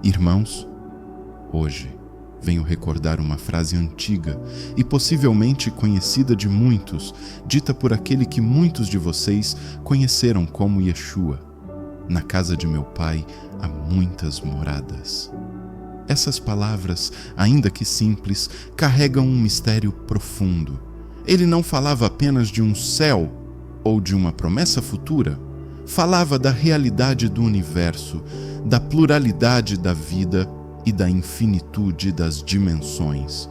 Irmãos, hoje venho recordar uma frase antiga e possivelmente conhecida de muitos, dita por aquele que muitos de vocês conheceram como Yeshua. Na casa de meu Pai há muitas moradas. Essas palavras, ainda que simples, carregam um mistério profundo. Ele não falava apenas de um céu ou de uma promessa futura. Falava da realidade do universo, da pluralidade da vida e da infinitude das dimensões.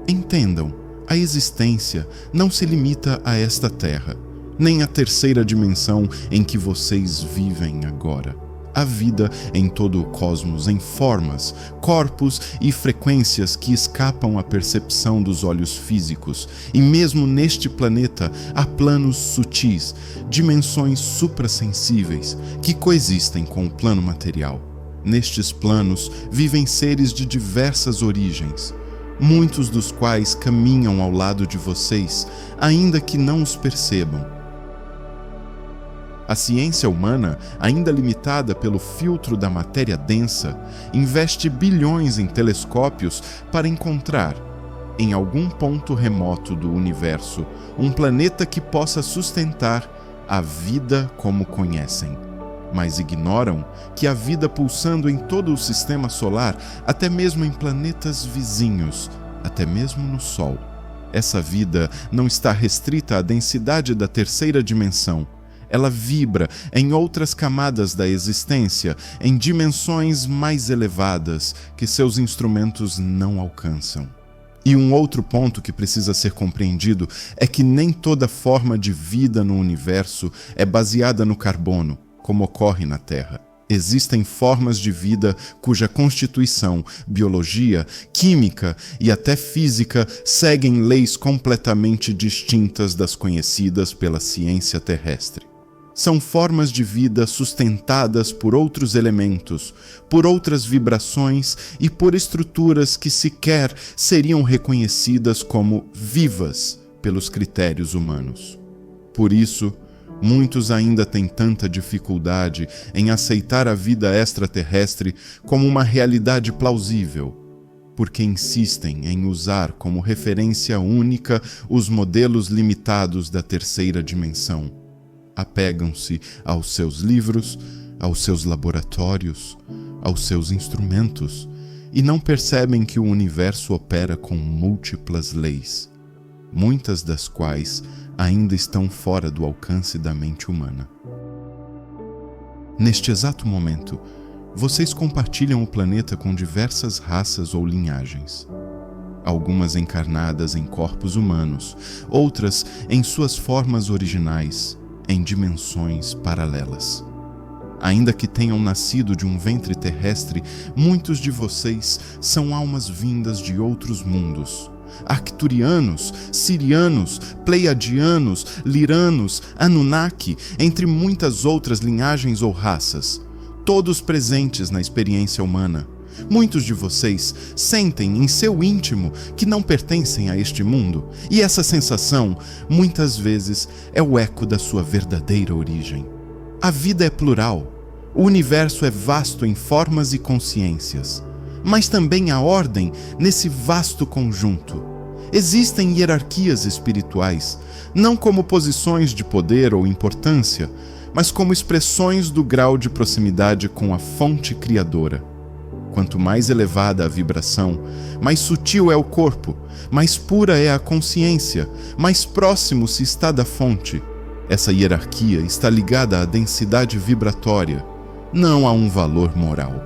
Entendam, a existência não se limita a esta terra, nem à terceira dimensão em que vocês vivem agora. A vida em todo o cosmos, em formas, corpos e frequências que escapam à percepção dos olhos físicos, e mesmo neste planeta há planos sutis, dimensões suprassensíveis que coexistem com o plano material. Nestes planos vivem seres de diversas origens, muitos dos quais caminham ao lado de vocês, ainda que não os percebam. A ciência humana, ainda limitada pelo filtro da matéria densa, investe bilhões em telescópios para encontrar, em algum ponto remoto do universo, um planeta que possa sustentar a vida como conhecem. Mas ignoram que a vida pulsando em todo o sistema solar, até mesmo em planetas vizinhos, até mesmo no Sol. Essa vida não está restrita à densidade da terceira dimensão. Ela vibra em outras camadas da existência, em dimensões mais elevadas que seus instrumentos não alcançam. E um outro ponto que precisa ser compreendido é que nem toda forma de vida no universo é baseada no carbono, como ocorre na Terra. Existem formas de vida cuja constituição, biologia, química e até física seguem leis completamente distintas das conhecidas pela ciência terrestre. São formas de vida sustentadas por outros elementos, por outras vibrações e por estruturas que sequer seriam reconhecidas como vivas pelos critérios humanos. Por isso, muitos ainda têm tanta dificuldade em aceitar a vida extraterrestre como uma realidade plausível, porque insistem em usar como referência única os modelos limitados da terceira dimensão. Apegam-se aos seus livros, aos seus laboratórios, aos seus instrumentos, e não percebem que o universo opera com múltiplas leis, muitas das quais ainda estão fora do alcance da mente humana. Neste exato momento, vocês compartilham o planeta com diversas raças ou linhagens. Algumas encarnadas em corpos humanos, outras em suas formas originais, em dimensões paralelas. Ainda que tenham nascido de um ventre terrestre, muitos de vocês são almas vindas de outros mundos. Arcturianos, Sirianos, Pleiadianos, Liranos, Anunnaki, entre muitas outras linhagens ou raças, todos presentes na experiência humana. Muitos de vocês sentem em seu íntimo que não pertencem a este mundo, e essa sensação, muitas vezes, é o eco da sua verdadeira origem. A vida é plural, o universo é vasto em formas e consciências, mas também há ordem nesse vasto conjunto. Existem hierarquias espirituais, não como posições de poder ou importância, mas como expressões do grau de proximidade com a fonte criadora. Quanto mais elevada a vibração, mais sutil é o corpo, mais pura é a consciência, mais próximo se está da fonte. Essa hierarquia está ligada à densidade vibratória, não a um valor moral.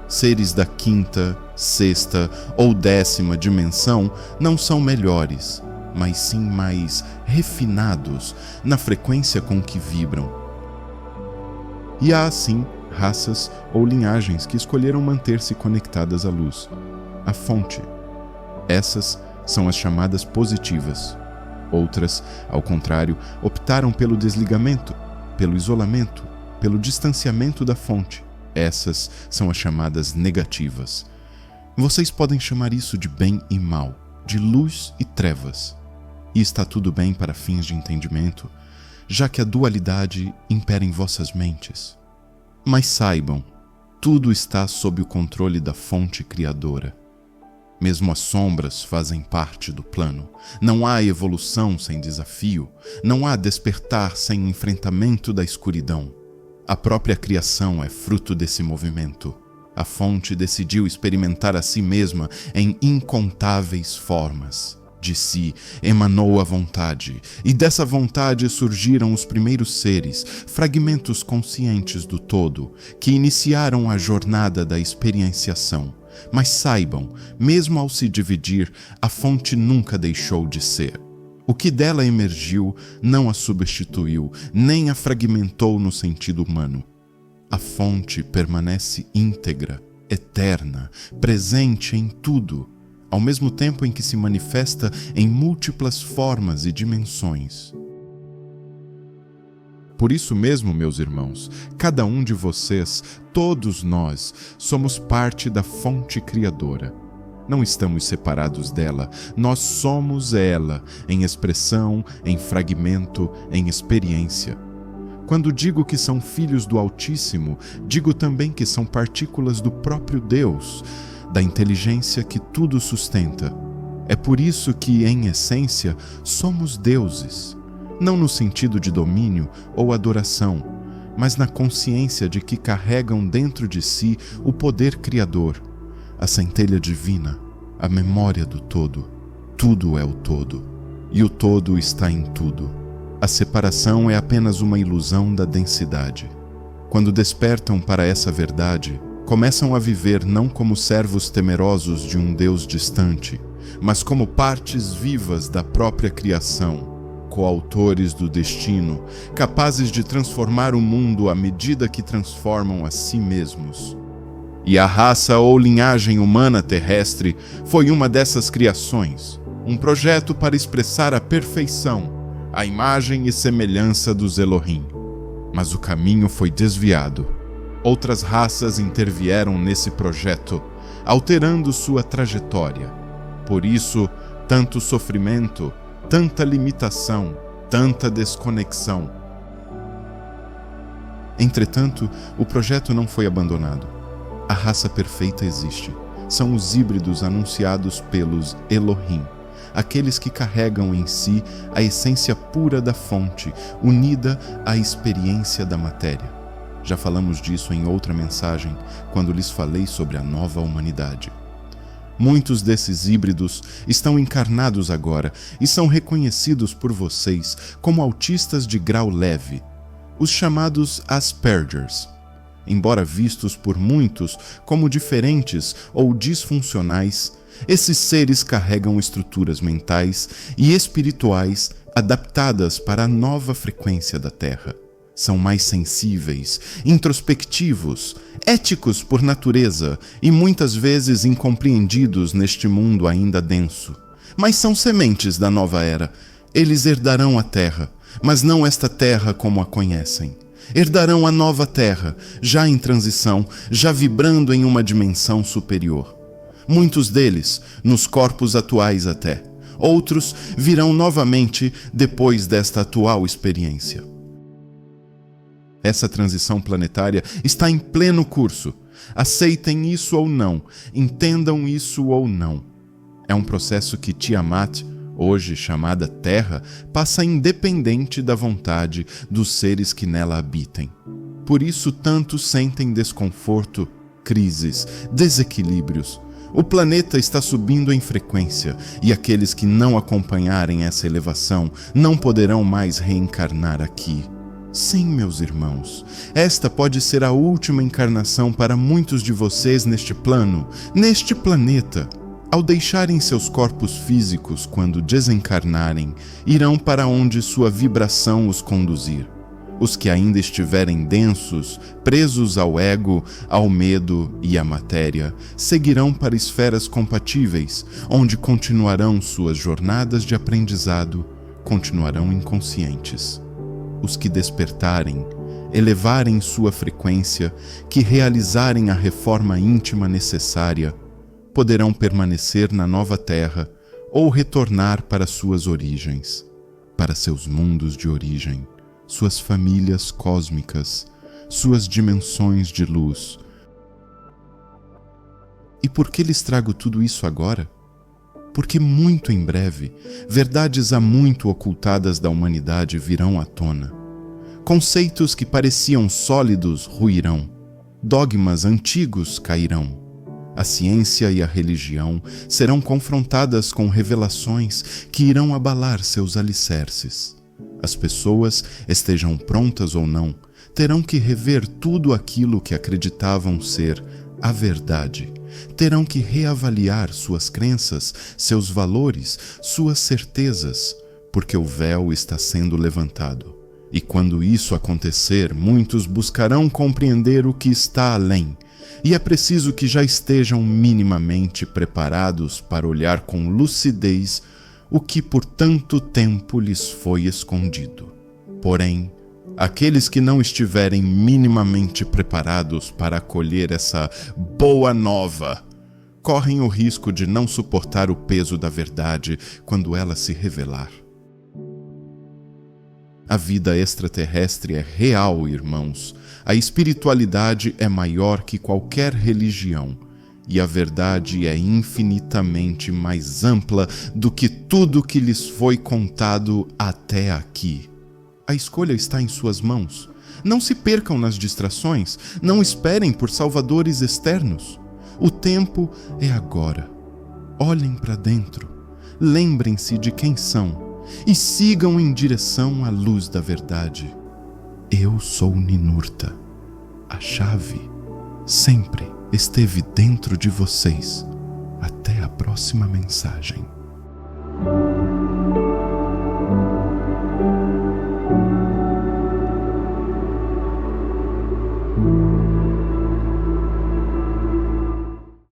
Seres da quinta, sexta ou 10ª dimensão não são melhores, mas sim mais refinados na frequência com que vibram. E há, assim, raças ou linhagens que escolheram manter-se conectadas à luz, à fonte. Essas são as chamadas positivas. Outras, ao contrário, optaram pelo desligamento, pelo isolamento, pelo distanciamento da fonte. Essas são as chamadas negativas. Vocês podem chamar isso de bem e mal, de luz e trevas. E está tudo bem para fins de entendimento, já que a dualidade impera em vossas mentes. Mas saibam, Tudo está sob o controle da fonte criadora. Mesmo as sombras fazem parte do plano. Não há evolução sem desafio. Não há despertar sem enfrentamento da escuridão. A própria criação é fruto desse movimento. A fonte decidiu experimentar a si mesma em incontáveis formas. De si emanou a vontade, e dessa vontade surgiram os primeiros seres, fragmentos conscientes do todo, que iniciaram a jornada da experienciação. Mas saibam, mesmo ao se dividir, a fonte nunca deixou de ser. O que dela emergiu não a substituiu, nem a fragmentou no sentido humano. A fonte permanece íntegra, eterna, presente em tudo, ao mesmo tempo em que se manifesta em múltiplas formas e dimensões. Por isso mesmo, meus irmãos, cada um de vocês, todos nós, somos parte da fonte criadora. Não estamos separados dela, nós somos ela, em expressão, em fragmento, em experiência. Quando digo que são filhos do Altíssimo, digo também que são partículas do próprio Deus, da inteligência que tudo sustenta. É por isso que, em essência, somos deuses, não no sentido de domínio ou adoração, mas na consciência de que carregam dentro de si o poder criador, a centelha divina, a memória do todo. Tudo é o todo, e o todo está em tudo. A separação é apenas uma ilusão da densidade. Quando despertam para essa verdade, começam a viver não como servos temerosos de um Deus distante, mas como partes vivas da própria criação, coautores do destino, capazes de transformar o mundo à medida que transformam a si mesmos. E a raça ou linhagem humana terrestre foi uma dessas criações, um projeto para expressar a perfeição, a imagem e semelhança dos Elohim. Mas o caminho foi desviado. Outras raças intervieram nesse projeto, alterando sua trajetória. Por isso, tanto sofrimento, tanta limitação, tanta desconexão. Entretanto, o projeto não foi abandonado. A raça perfeita existe. São os híbridos anunciados pelos Elohim, aqueles que carregam em si a essência pura da fonte, unida à experiência da matéria. Já falamos disso em outra mensagem, quando lhes falei sobre a nova humanidade. Muitos desses híbridos estão encarnados agora e são reconhecidos por vocês como autistas de grau leve, os chamados Aspergers. Embora vistos por muitos como diferentes ou disfuncionais, esses seres carregam estruturas mentais e espirituais adaptadas para a nova frequência da Terra. São mais sensíveis, introspectivos, éticos por natureza e muitas vezes incompreendidos neste mundo ainda denso. Mas são sementes da nova era. Eles herdarão a Terra, mas não esta Terra como a conhecem. Herdarão a nova Terra, já em transição, já vibrando em uma dimensão superior. Muitos deles, nos corpos atuais até. Outros virão novamente depois desta atual experiência. Essa transição planetária está em pleno curso. Aceitem isso ou não, entendam isso ou não. É um processo que Tiamat, hoje chamada Terra, passa independente da vontade dos seres que nela habitem. Por isso tantos sentem desconforto, crises, desequilíbrios. O planeta está subindo em frequência e aqueles que não acompanharem essa elevação não poderão mais reencarnar aqui. Sim, meus irmãos, esta pode ser a última encarnação para muitos de vocês neste plano, neste planeta. Ao deixarem seus corpos físicos quando desencarnarem, irão para onde sua vibração os conduzir. Os que ainda estiverem densos, presos ao ego, ao medo e à matéria, seguirão para esferas compatíveis, onde continuarão suas jornadas de aprendizado, continuarão inconscientes. Os que despertarem, elevarem sua frequência, que realizarem a reforma íntima necessária, poderão permanecer na nova Terra ou retornar para suas origens, para seus mundos de origem, suas famílias cósmicas, suas dimensões de luz, E por que lhes trago tudo isso agora? Porque muito em breve, verdades há muito ocultadas da humanidade virão à tona. Conceitos que pareciam sólidos ruirão. Dogmas antigos cairão. A ciência e a religião serão confrontadas com revelações que irão abalar seus alicerces. As pessoas, estejam prontas ou não, terão que rever tudo aquilo que acreditavam ser a verdade. Terão que reavaliar suas crenças, seus valores, suas certezas, porque o véu está sendo levantado. E quando isso acontecer, muitos buscarão compreender o que está além, e é preciso que já estejam minimamente preparados para olhar com lucidez o que por tanto tempo lhes foi escondido. Porém, aqueles que não estiverem minimamente preparados para acolher essa boa nova, correm o risco de não suportar o peso da verdade quando ela se revelar. A vida extraterrestre é real, irmãos. A espiritualidade é maior que qualquer religião, e a verdade é infinitamente mais ampla do que tudo que lhes foi contado até aqui. A escolha está em suas mãos. Não se percam nas distrações, não esperem por salvadores externos. O tempo é agora. Olhem para dentro, lembrem-se de quem são e sigam em direção à luz da verdade. Eu sou Ninurta. A chave sempre esteve dentro de vocês. Até a próxima mensagem.